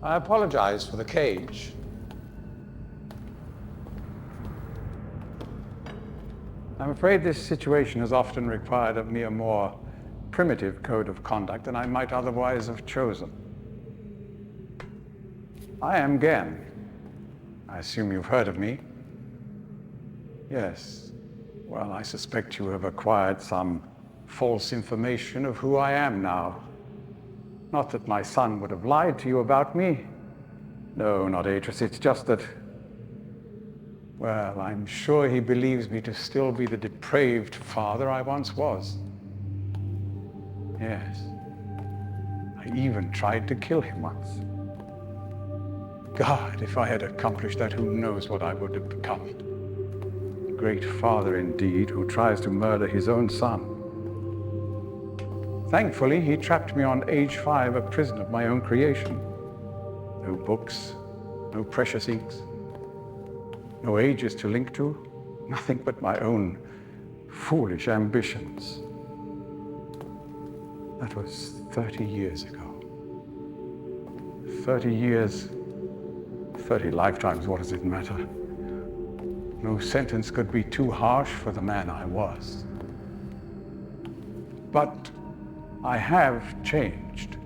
I apologize for the cage. I'm afraid this situation has often required of me a more primitive code of conduct than I might otherwise have chosen. I am Gen. I assume you've heard of me. Yes. Well, I suspect you have acquired some false information of who I am now. Not that my son would have lied to you about me. No, not Asus. It's just that, well, I'm sure he believes me to still be the depraved father I once was. Yes. I even tried to kill him once. God, if I had accomplished that, who knows what I would have become. A great father indeed, who tries to murder his own son. Thankfully, he trapped me on age 5, a prison of my own creation. No books, no precious inks, no ages to link to, nothing but my own foolish ambitions. That was 30 years ago. 30 years, 30 lifetimes, what does it matter? No sentence could be too harsh for the man I was. But I have changed.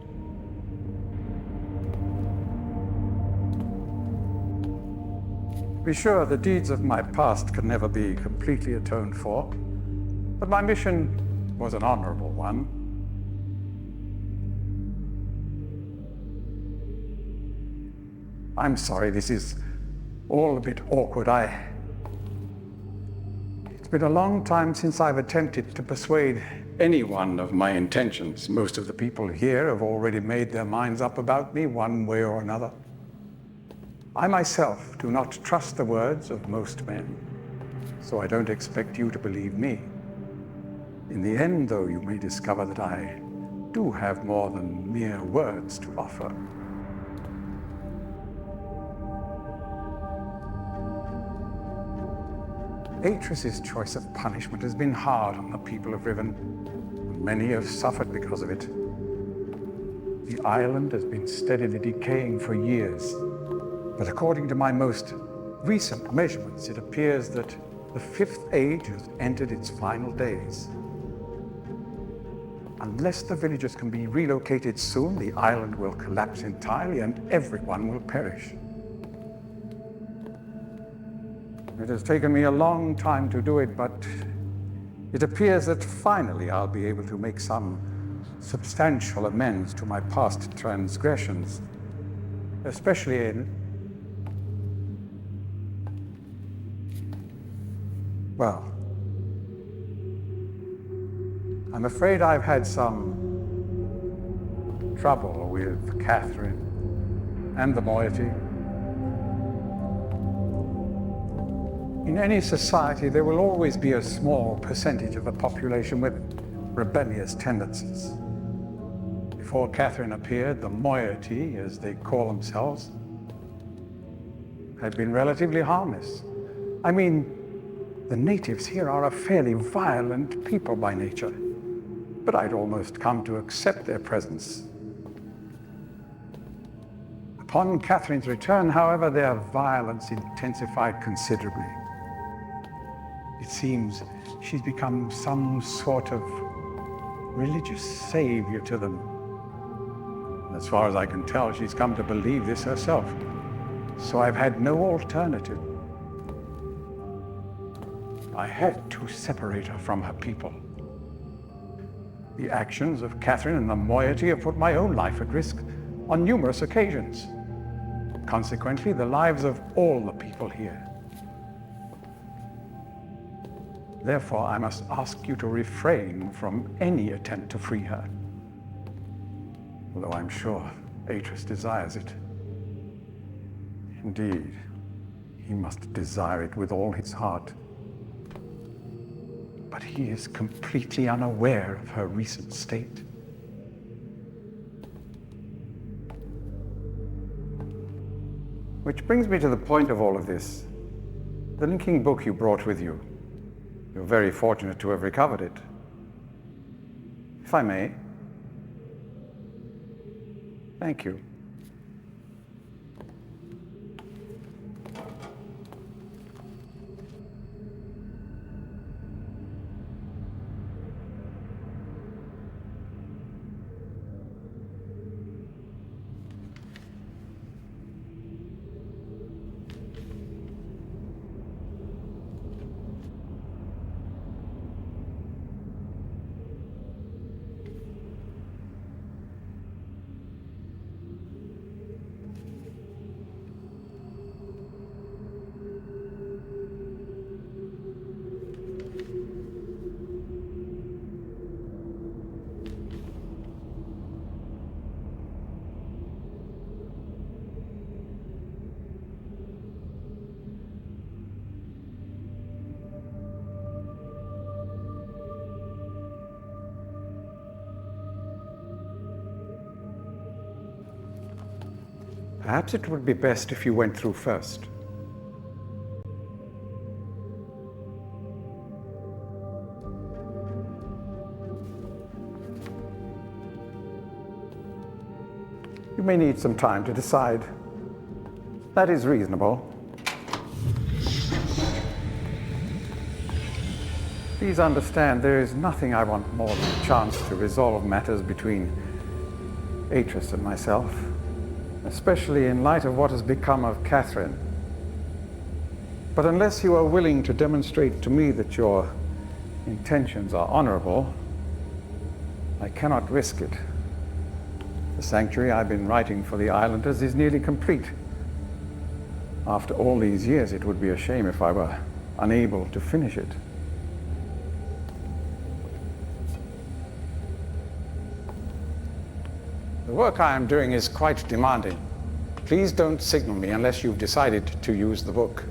Be sure the deeds of my past can never be completely atoned for, but my mission was an honorable one. I'm sorry, this is all a bit awkward. It's been a long time since I've attempted to persuade anyone of my intentions. Most of the people here have already made their minds up about me one way or another. I myself do not trust the words of most men, so I don't expect you to believe me. In the end, though, you may discover that I do have more than mere words to offer. Atrus's choice of punishment has been hard on the people of Riven, and many have suffered because of it. The island has been steadily decaying for years, but according to my most recent measurements, it appears that the 5th age has entered its final days. Unless the villagers can be relocated soon, the island will collapse entirely and everyone will perish. It has taken me a long time to do it, but it appears that finally I'll be able to make some substantial amends to my past transgressions, especially in, well, I'm afraid I've had some trouble with Catherine and the moiety. In any society, there will always be a small percentage of the population with rebellious tendencies. Before Catherine appeared, the moiety, as they call themselves, had been relatively harmless. I mean, the natives here are a fairly violent people by nature, but I'd almost come to accept their presence. Upon Catherine's return, however, their violence intensified considerably. It seems she's become some sort of religious savior to them. And as far as I can tell, she's come to believe this herself. So I've had no alternative. I had to separate her from her people. The actions of Catherine and the moiety have put my own life at risk on numerous occasions. Consequently, the lives of all the people here. Therefore, I must ask you to refrain from any attempt to free her. Although I'm sure Asus desires it. Indeed, he must desire it with all his heart. But he is completely unaware of her recent state. Which brings me to the point of all of this. The linking book you brought with you. You're very fortunate to have recovered it. If I may. Thank you. Perhaps it would be best if you went through first. You may need some time to decide. That is reasonable. Please understand, there is nothing I want more than a chance to resolve matters between Asus and myself, especially in light of what has become of Catherine. But unless you are willing to demonstrate to me that your intentions are honorable, I cannot risk it. The sanctuary I've been writing for the Islanders is nearly complete. After all these years, it would be a shame if I were unable to finish it. The work I am doing is quite demanding. Please don't signal me unless you've decided to use the book.